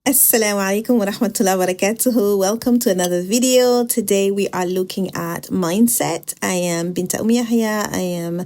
Assalamu alaikum wa rahmatullah wa barakatuhu. Welcome to another video. Today we are looking at mindset. I am Binta Yahya. I am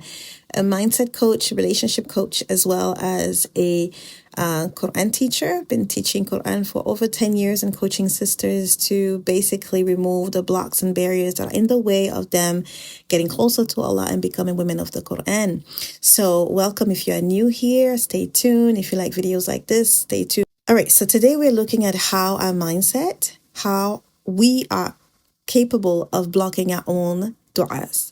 a mindset coach, relationship coach, as well as a Qur'an teacher. Been teaching Qur'an for over 10 years and coaching sisters to basically remove the blocks and barriers that are in the way of them getting closer to Allah and becoming women of the Qur'an. So welcome. If you're new here, stay tuned. If you like videos like this, stay tuned. All right, so today we're looking at how our mindset, how we are capable of blocking our own du'as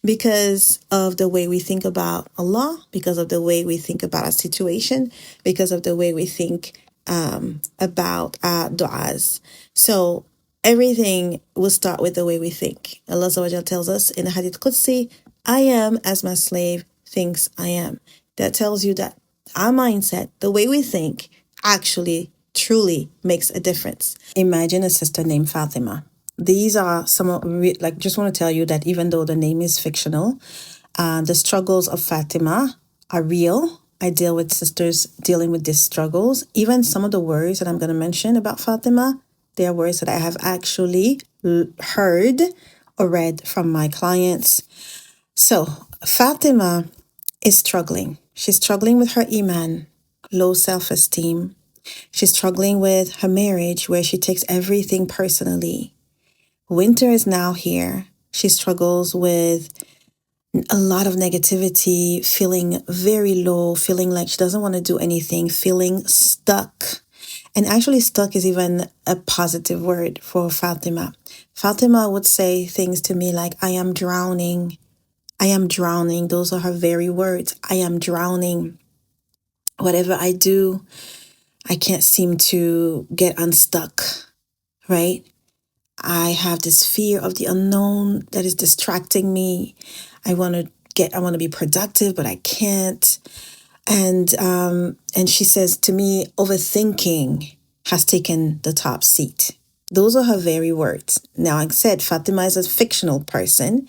because of the way we think about Allah, because of the way we think about our situation, because of the way we think about our du'as. So everything will start with the way we think. Allah Azza wa tells us in the Hadith Qudsi, I am as my slave thinks I am. That tells you that our mindset, the way we think, actually truly makes a difference. Imagine a sister named Fatima. These are some of, just want to tell you that even though the name is fictional, the struggles of Fatima are real. I deal with sisters dealing with these struggles. Even some of the words that I'm going to mention about Fatima, they are words that I have actually heard or read from my clients. So Fatima is struggling. She's struggling with her eeman, low self-esteem. She's struggling with her marriage where she takes everything personally. Winter is now here. She struggles with a lot of negativity, feeling very low, feeling like she doesn't want to do anything, feeling stuck. And actually stuck is even a positive word for Fatima. Fatima would say things to me like, I am drowning. I am drowning. Those are her very words. I am drowning. Whatever I do, I can't seem to get unstuck, right? I have this fear of the unknown that is distracting me. I want to be productive, but I can't. And she says to me, overthinking has taken the top seat. Those are her very words. Now, I said Fatima is a fictional person,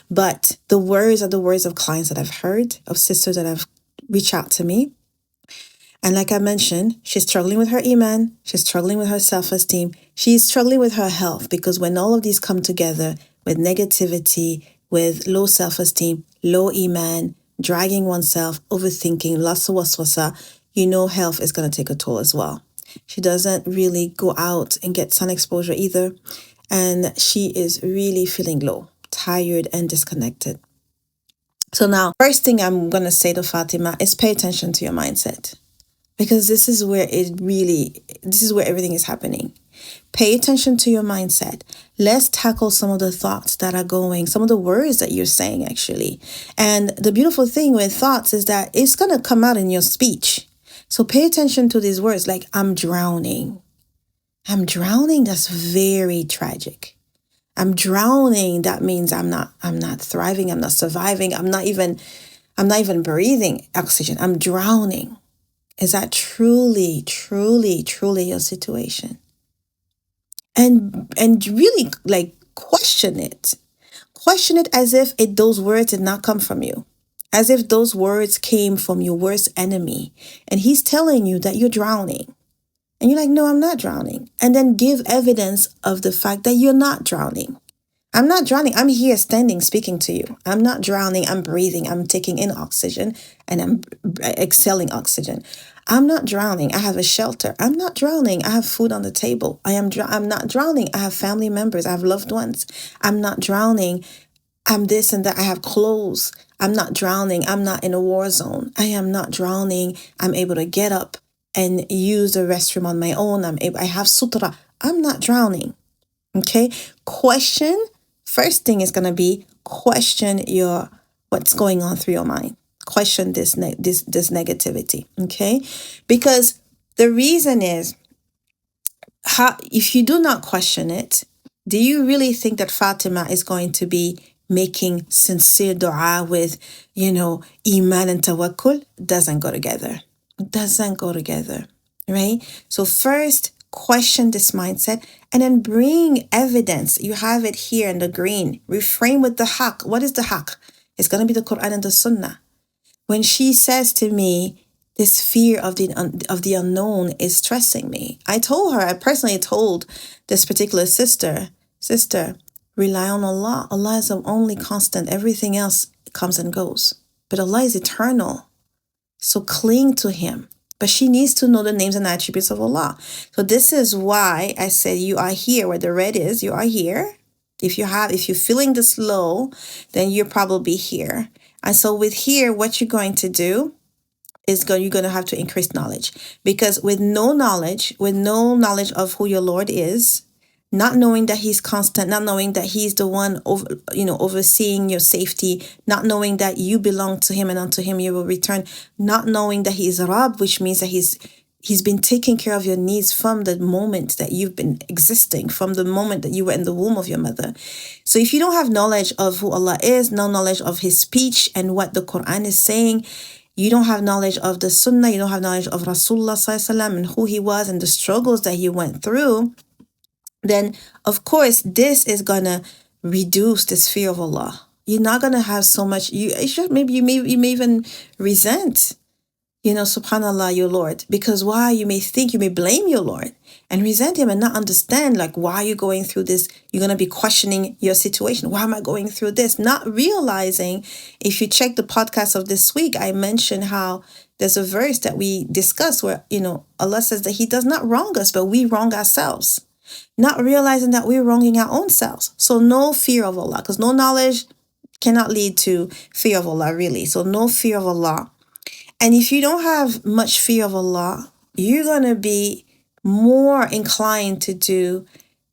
but the words are the words of clients that I've heard, of sisters that have reached out to me. And like I mentioned, she's struggling with her eeman, she's struggling with her self-esteem, she's struggling with her health, because when all of these come together with negativity, with low self-esteem, low eeman, dragging oneself, overthinking, lots of waswasa, health is going to take a toll as well. She doesn't really go out and get sun exposure either. And she is really feeling low, tired, and disconnected. So now, first thing I'm going to say to Fatima is pay attention to your mindset. Because this is where everything is happening. Pay attention to your mindset. Let's tackle some of the thoughts that are going, some of the words that you're saying, actually. And the beautiful thing with thoughts is that it's going to come out in your speech. So pay attention to these words like, I'm drowning. I'm drowning. That's very tragic. I'm drowning. That means I'm not thriving. I'm not surviving. I'm not even breathing oxygen. I'm drowning. Is that truly, truly, truly your situation? And really question it. Question it as if those words did not come from you. As if those words came from your worst enemy. And he's telling you that you're drowning. And you're like, no, I'm not drowning. And then give evidence of the fact that you're not drowning. I'm not drowning. I'm here standing, speaking to you. I'm not drowning. I'm breathing. I'm taking in oxygen and I'm exhaling oxygen. I'm not drowning. I have a shelter. I'm not drowning. I have food on the table. I'm not drowning. I have family members. I have loved ones. I'm not drowning. I'm this and that. I have clothes. I'm not drowning. I'm not in a war zone. I am not drowning. I'm able to get up and use the restroom on my own. I have sutra. I'm not drowning. Okay? First thing is going to be question what's going on through your mind. Question this negativity, okay? Because the reason is, if you do not question it, do you really think that Fatima is going to be making sincere dua with, eeman and tawakkul? Doesn't go together. Doesn't go together, right? So first, question this mindset and then bring evidence. You have it here in the green. Reframe with the haq. What is the haq? It's going to be the Qur'an and the Sunnah. When she says to me, This fear of the unknown is stressing me. I personally told this particular sister, rely on Allah. Allah is the only constant. Everything else comes and goes. But Allah is eternal. So cling to Him. But she needs to know the names and attributes of Allah. So this is why I said you are here where the red is. You are here. If you're feeling this low, then you're probably here. And so with here, what you're going to do is you're going to have to increase knowledge. Because with no knowledge of who your Lord is, not knowing that He's constant, not knowing that He's the one overseeing your safety, not knowing that you belong to Him and unto Him you will return, not knowing that He is Rab, which means that He's been taking care of your needs from the moment that you've been existing, from the moment that you were in the womb of your mother. So if you don't have knowledge of who Allah is, no knowledge of His speech and what the Qur'an is saying, you don't have knowledge of the Sunnah, you don't have knowledge of Rasulullah Sallallahu Alaihi Wasallam and who he was and the struggles that he went through, then of course this is gonna reduce this fear of Allah. You're not gonna have so much. You may even resent, subhanallah, your Lord, because why? You may blame your Lord and resent Him and not understand, like, why are you going through this? You're gonna be questioning your situation. Why am I going through this? Not realizing, if you check the podcast of this week, I mentioned how there's a verse that we discussed where Allah says that He does not wrong us, but we wrong ourselves. Not realizing that we're wronging our own selves. So no fear of Allah, because no knowledge cannot lead to fear of Allah, really. So no fear of Allah. And if you don't have much fear of Allah, you're going to be more inclined to do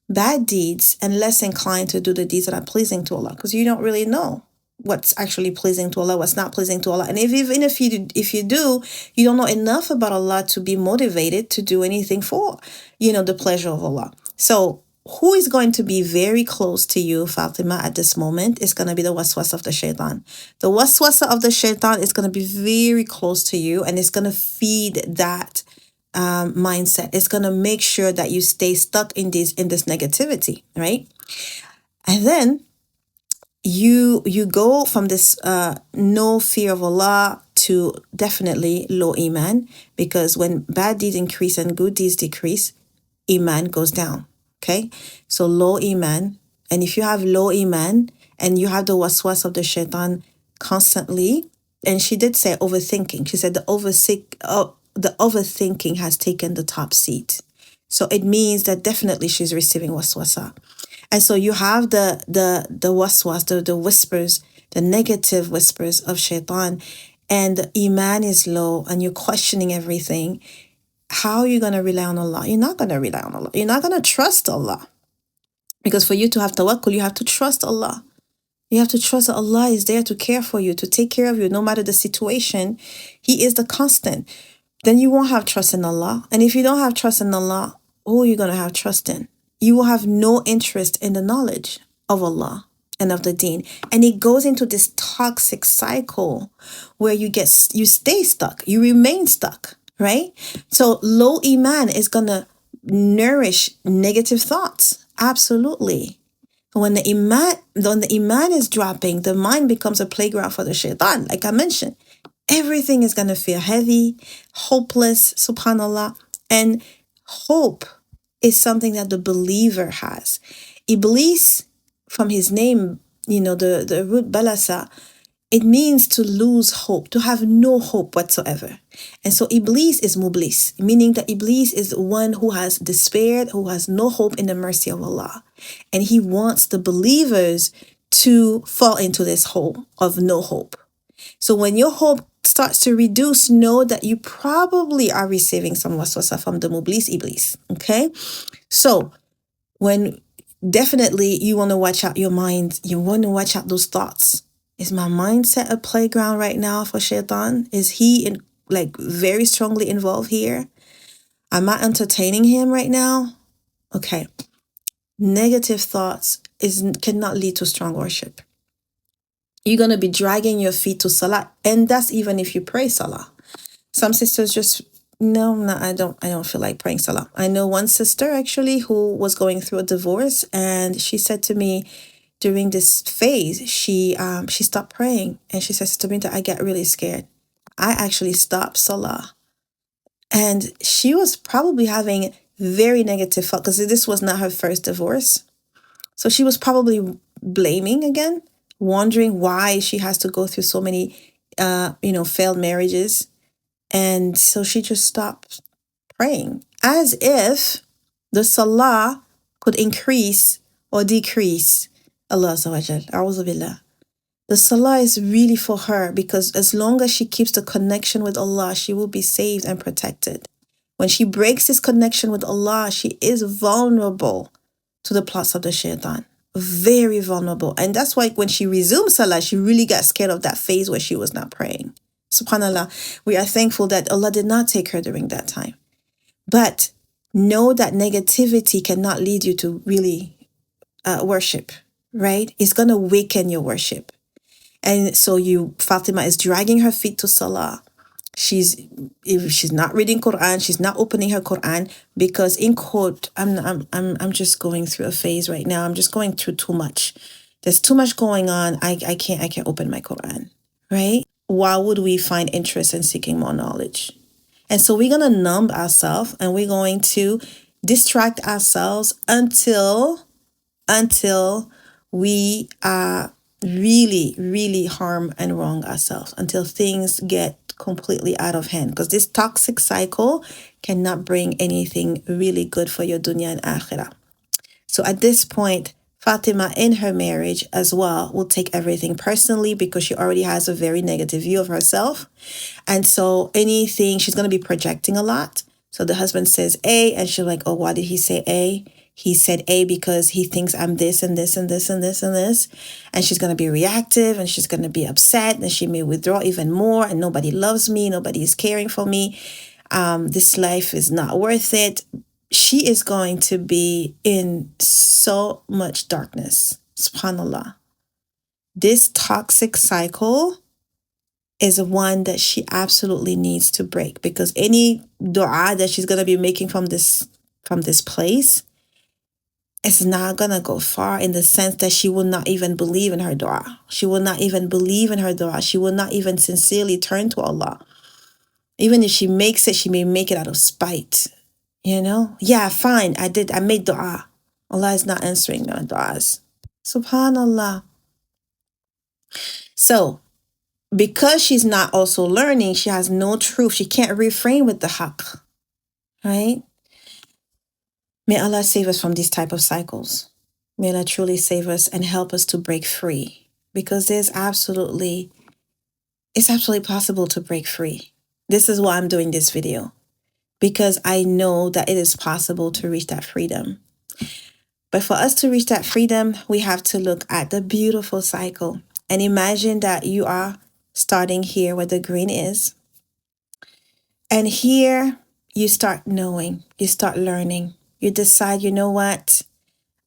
bad deeds and less inclined to do the deeds that are pleasing to Allah, because you don't really know what's actually pleasing to Allah, what's not pleasing to Allah. And even if you do, you don't know enough about Allah to be motivated to do anything for, the pleasure of Allah. So who is going to be very close to you, Fatima, at this moment is going to be the waswasa of the shaitan. The waswasa of the shaitan is going to be very close to you, and it's going to feed that mindset. It's going to make sure that you stay stuck in this negativity, right? And then you go from this no fear of Allah to definitely low eeman, because when bad deeds increase and good deeds decrease, eeman goes down. Okay, so low eeman, and if you have low eeman and you have the waswas of the shaitan constantly, and she did say overthinking. She said the overthinking has taken the top seat. So it means that definitely she's receiving waswasa. And so you have the waswas, the whispers, the negative whispers of shaitan, and the iman is low, and you're questioning everything. How are you going to rely on Allah? You're not going to rely on Allah. You're not going to trust Allah. Because for you to have tawakkul, you have to trust Allah. You have to trust that Allah is there to care for you, to take care of you, no matter the situation. He is the constant. Then you won't have trust in Allah. And if you don't have trust in Allah, who are you going to have trust in? You will have no interest in the knowledge of Allah and of the deen. And it goes into this toxic cycle where you stay stuck. You remain stuck. Right? So low iman is going to nourish negative thoughts. Absolutely. When the iman is dropping, the mind becomes a playground for the shaitan. Like I mentioned, everything is going to feel heavy, hopeless, subhanallah. And hope is something that the believer has. Iblis, from his name, the root balasa, it means to lose hope, to have no hope whatsoever. And so Iblis is mublis, meaning that Iblis is one who has despaired, who has no hope in the mercy of Allah. And he wants the believers to fall into this hole of no hope. So when your hope starts to reduce, know that you probably are receiving some waswasa from the mublis Iblis. Okay? So when definitely you want to watch out your mind, you want to watch out those thoughts. Is my mindset a playground right now for shaitan? Is he very strongly involved here? Am I entertaining him right now? Okay. Negative thoughts cannot lead to strong worship. You're going to be dragging your feet to salah. And that's even if you pray salah. Some sisters just, no, I don't feel like praying salah. I know one sister actually who was going through a divorce, and she said to me, during this phase, she stopped praying, and she says to me that I get really scared. I actually stopped salah And she was probably having very negative thoughts because this was not her first divorce. So she was probably blaming again, wondering why she has to go through so many, failed marriages. And so she just stopped praying as if the salah could increase or decrease. Allah Azza wa Jal. A'udhu billah. The salah is really for her because as long as she keeps the connection with Allah, she will be saved and protected. When she breaks this connection with Allah, she is vulnerable to the plots of the shaitan. Very vulnerable. And that's why when she resumed salah, she really got scared of that phase where she was not praying. SubhanAllah, we are thankful that Allah did not take her during that time. But know that negativity cannot lead you to really worship, right? It's going to weaken your worship. And so Fatima is dragging her feet to salah. If she's not reading Qur'an, she's not opening her Qur'an because in quote, I'm just going through a phase right now. I'm just going through too much. There's too much going on. I can't open my Qur'an, right? Why would we find interest in seeking more knowledge? And so we're going to numb ourselves and we're going to distract ourselves until we really, really harm and wrong ourselves, until things get completely out of hand. Because this toxic cycle cannot bring anything really good for your dunya and akhirah. So at this point, Fatima in her marriage as well will take everything personally because she already has a very negative view of herself. And so anything, she's going to be projecting a lot. So the husband says A and she's like, oh, why did he say A? He said A because he thinks I'm this and this and this and this and this. And she's going to be reactive and she's going to be upset and she may withdraw even more and nobody loves me. Nobody is caring for me. This life is not worth it. She is going to be in so much darkness. SubhanAllah. This toxic cycle is one that she absolutely needs to break because any dua that she's going to be making from this place is not going to go far, in the sense that she will not even believe in her dua. She will not even believe in her dua. She will not even sincerely turn to Allah. Even if she makes it, she may make it out of spite. Yeah, fine, I made dua. Allah is not answering my duas. Subhanallah. So, because she's not also learning, she has no truth. She can't refrain with the haqq, right? May Allah save us from these type of cycles. May Allah truly save us and help us to break free, because it's absolutely possible to break free. This is why I'm doing this video, because I know that it is possible to reach that freedom. But for us to reach that freedom, we have to look at the beautiful cycle and imagine that you are starting here where the green is. And here you start knowing, you start learning. You decide, you know what?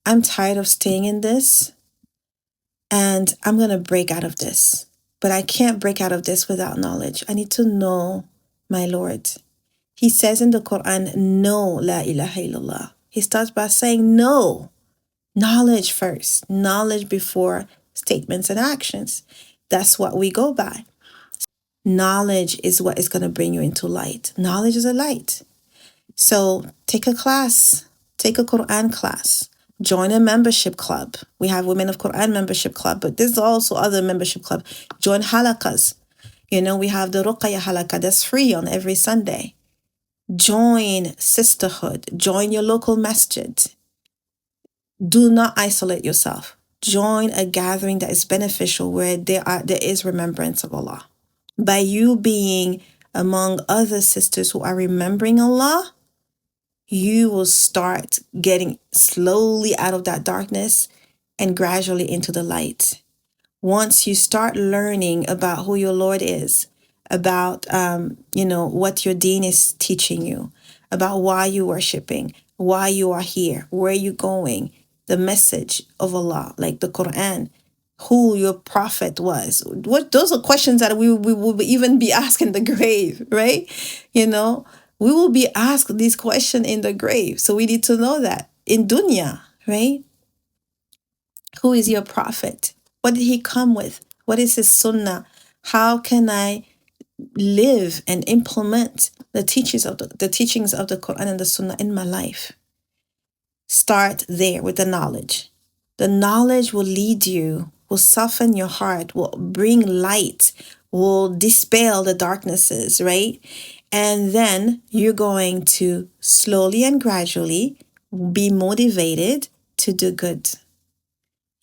I'm tired of staying in this and I'm going to break out of this. But I can't break out of this without knowledge. I need to know my Lord. He says in the Quran, no, la ilaha illallah. He starts by saying no. Knowledge first. Knowledge before statements and actions. That's what we go by. Knowledge is what is going to bring you into light. Knowledge is a light. So take a class. Take a Quran class. Join a membership club. We have Women of Quran membership club, but there's also other membership club. Join halakas. We have the Ruqayya halakah that's free on every Sunday. Join sisterhood. Join your local masjid. Do not isolate yourself. Join a gathering that is beneficial, where there is remembrance of Allah. By you being among other sisters who are remembering Allah, you will start getting slowly out of that darkness and gradually into the light. Once you start learning about who your Lord is, about what your deen is teaching you, about why you're worshiping, why you are here, where you're going, the message of Allah, like the Qur'an, who your prophet was. Those are questions that we will even be asked in the grave, right? We will be asked these questions in the grave. So we need to know that in dunya, right? Who is your prophet? What did he come with? What is his sunnah? How can I live and implement the teachings of the Quran and the Sunnah in my life. Start there with the knowledge. The knowledge will lead you, will soften your heart, will bring light, will dispel the darknesses, right? And then you're going to slowly and gradually be motivated to do good.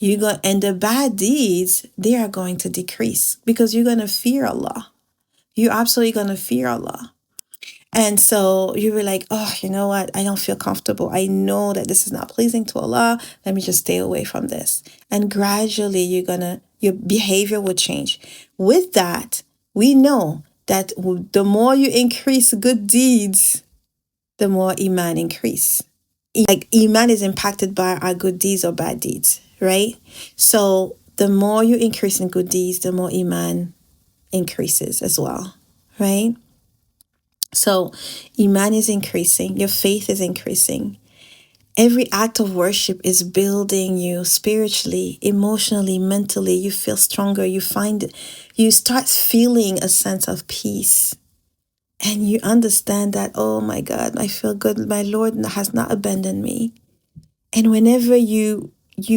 And the bad deeds, they are going to decrease because you're going to fear Allah. You're absolutely going to fear Allah. And so you were like, oh, you know what? I don't feel comfortable. I know that this is not pleasing to Allah. Let me just stay away from this. And gradually your behavior will change. With that, we know that the more you increase good deeds, the more Iman increase. Like Iman is impacted by our good deeds or bad deeds, right? So the more you increase in good deeds, the more Iman increases as well, right? So Iman is increasing, your faith is increasing. Every act of worship is building you spiritually, emotionally, mentally. You feel stronger. You start feeling a sense of peace. And you understand that, oh my God, I feel good. My Lord has not abandoned me. And whenever you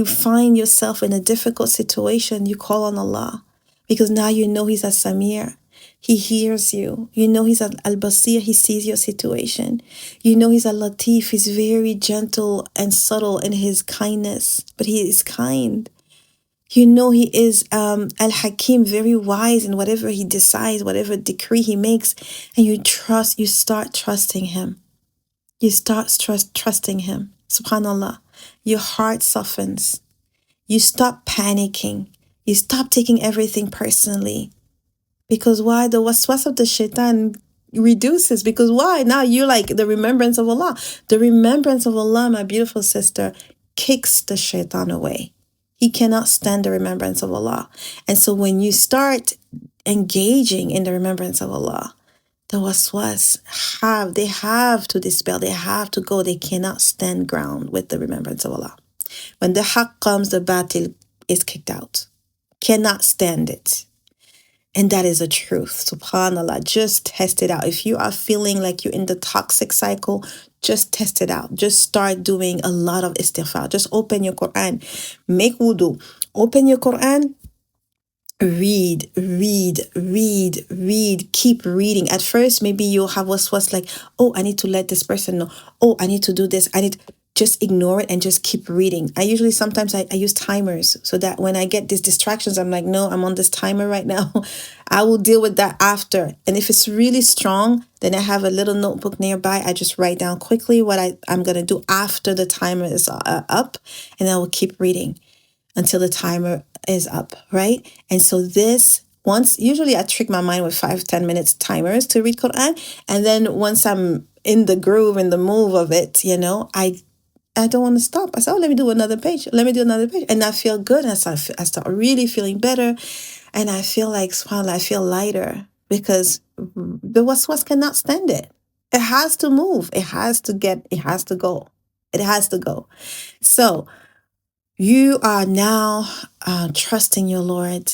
find yourself in a difficult situation, you call on Allah. Because now you know He's As-Samir. He hears you. You know He's Al-Basir. He sees your situation. You know He's Al-Latif. He's very gentle and subtle in His kindness. But He is kind. You know He is Al-Hakim, very wise in whatever He decides, whatever decree He makes. And you start trusting Him. You start trusting Him. SubhanAllah. Your heart softens. You stop panicking. You stop taking everything personally. Because why? The waswas of the shaitan reduces. Because why? Now you like the remembrance of Allah. The remembrance of Allah, my beautiful sister, kicks the shaitan away. He cannot stand the remembrance of Allah. And so when you start engaging in the remembrance of Allah, the waswas they have to dispel, they have to go, they cannot stand ground with the remembrance of Allah. When the haqq comes, the batil is kicked out. Cannot stand it. And that is a truth. SubhanAllah. Just test it out. If you are feeling like you're in the toxic cycle, just test it out. Just start doing a lot of istighfar. Just open your Qur'an. Make wudu. Open your Qur'an. Read, keep reading. At first, maybe you'll have what's like, oh, I need to let this person know. Oh, I need to do this. Just ignore it and just keep reading. Sometimes I use timers so that when I get these distractions, I'm like, no, I'm on this timer right now. I will deal with that after. And if it's really strong, then I have a little notebook nearby. I just write down quickly what I'm going to do after the timer is up, and I will keep reading until the timer is up, right? And so usually I trick my mind with 5-10 minutes timers to read Quran. And then once I'm in the groove, in the move of it, I don't want to stop. I said, oh, let me do another page. And I feel good. And I start really feeling better. And I feel like, subhanAllah, I feel lighter because the waswas cannot stand it. It has to move. It has to go. It has to go. So you are now trusting your Lord.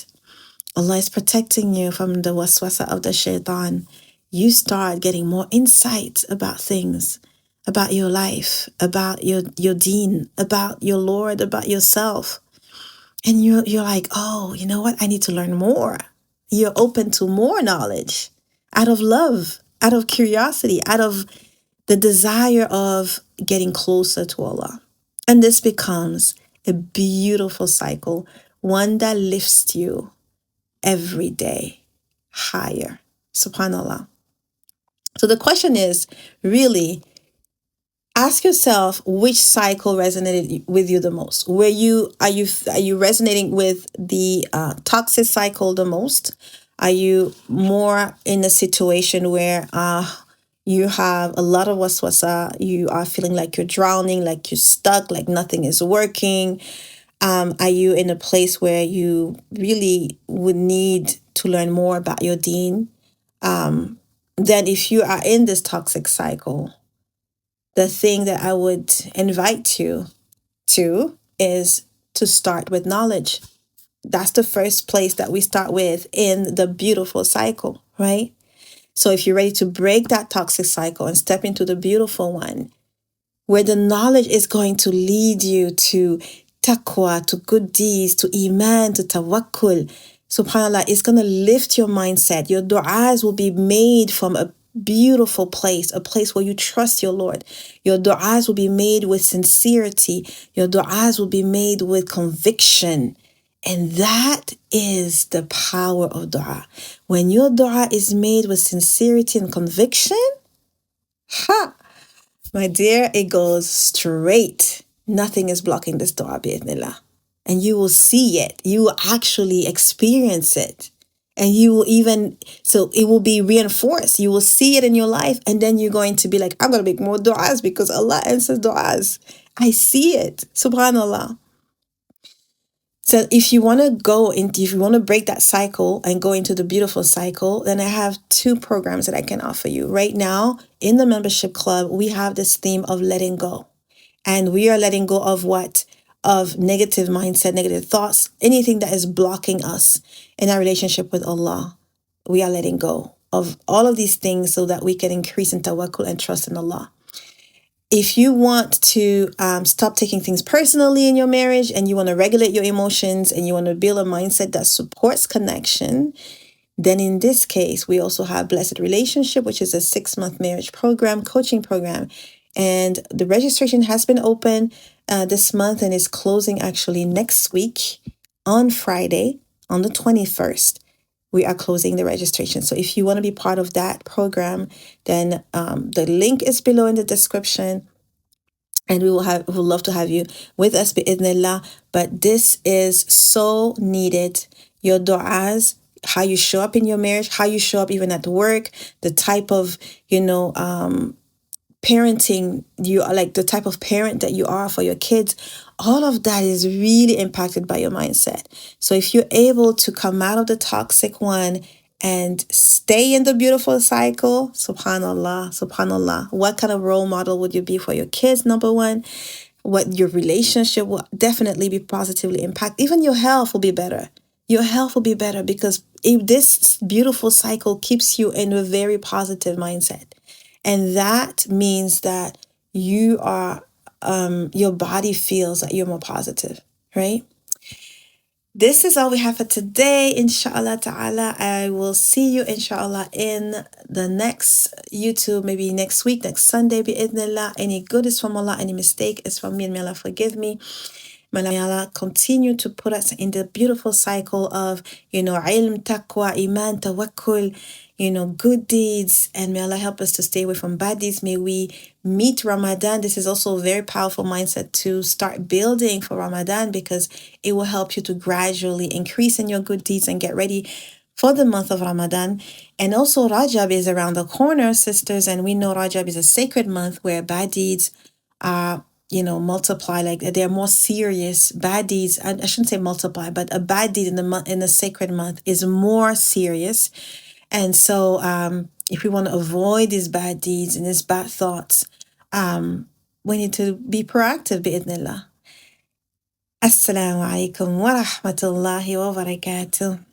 Allah is protecting you from the waswasa of the shaitan. You start getting more insight about things, about your life, about your deen, about your Lord, about yourself. And you're like, oh, you know what? I need to learn more. You're open to more knowledge out of love, out of curiosity, out of the desire of getting closer to Allah. And this becomes a beautiful cycle, one that lifts you every day higher. SubhanAllah. So the question is really, ask yourself which cycle resonated with you the most. Are you resonating with the toxic cycle the most? Are you more in a situation where you have a lot of waswasa, you are feeling like you're drowning, like you're stuck, like nothing is working? Are you in a place where you really would need to learn more about your deen? Then if you are in this toxic cycle, the thing that I would invite you to is to start with knowledge. That's the first place that we start with in the beautiful cycle, right? So if you're ready to break that toxic cycle and step into the beautiful one, where the knowledge is going to lead you to taqwa, to good deeds, to eeman, to tawakkul, subhanAllah, it's going to lift your mindset. Your du'as will be made from a beautiful place, a place where you trust your Lord. Your du'as will be made with sincerity. Your du'as will be made with conviction. And that is the power of dua. When your dua is made with sincerity and conviction, ha, my dear, it goes straight. Nothing is blocking this dua, bi'idhnillah. And you will see it. You will actually experience it. And you will even, so it will be reinforced. You will see it in your life. And then you're going to be like, I'm going to make more du'as because Allah answers du'as. I see it. Subhanallah. So if you want to if you want to break that cycle and go into the beautiful cycle, then I have 2 programs that I can offer you. Right now, in the membership club, we have this theme of letting go. And we are letting go of what? Of negative mindset, negative thoughts, anything that is blocking us in our relationship with Allah. We are letting go of all of these things so that we can increase in tawakkul and trust in Allah. If you want to stop taking things personally in your marriage and you want to regulate your emotions and you want to build a mindset that supports connection, then in this case, we also have Blessed Relationship, which is a 6-month marriage program, coaching program. And the registration has been open this month and is closing actually next week on Friday, on the 21st. We are closing the registration. So if you want to be part of that program, then the link is below in the description. And we would love to have you with us, bi'idhnillah. But this is so needed. Your du'as, how you show up in your marriage, how you show up even at work, the type of, parenting you are, like the type of parent that you are for your kids, all of that is really impacted by your mindset. So if you're able to come out of the toxic one and stay in the beautiful cycle, subhanallah, subhanallah, what kind of role model would you be for your kids? Number one, what your relationship will definitely be positively impacted. Even your health will be better. Your health will be better because if this beautiful cycle keeps you in a very positive mindset. And that means that you are, your body feels that you're more positive, right? This is all we have for today, inshallah ta'ala. I will see you, inshallah, in the next YouTube, maybe next week, next Sunday, bi'idhnillah. Any good is from Allah, any mistake is from me, and may Allah forgive me. May Allah continue to put us in the beautiful cycle of, ilm, taqwa, eeman, tawakkul, good deeds. And may Allah help us to stay away from bad deeds. May we meet Ramadan. This is also a very powerful mindset to start building for Ramadan because it will help you to gradually increase in your good deeds and get ready for the month of Ramadan. And also Rajab is around the corner, sisters. And we know Rajab is a sacred month where bad deeds are multiply, like they're more serious. Bad deeds, I shouldn't say multiply, but a bad deed in the sacred month is more serious. And so if we want to avoid these bad deeds and these bad thoughts, we need to be proactive, bi'idhnillah. Assalamu alaikum wa rahmatullahi wa barakatuh.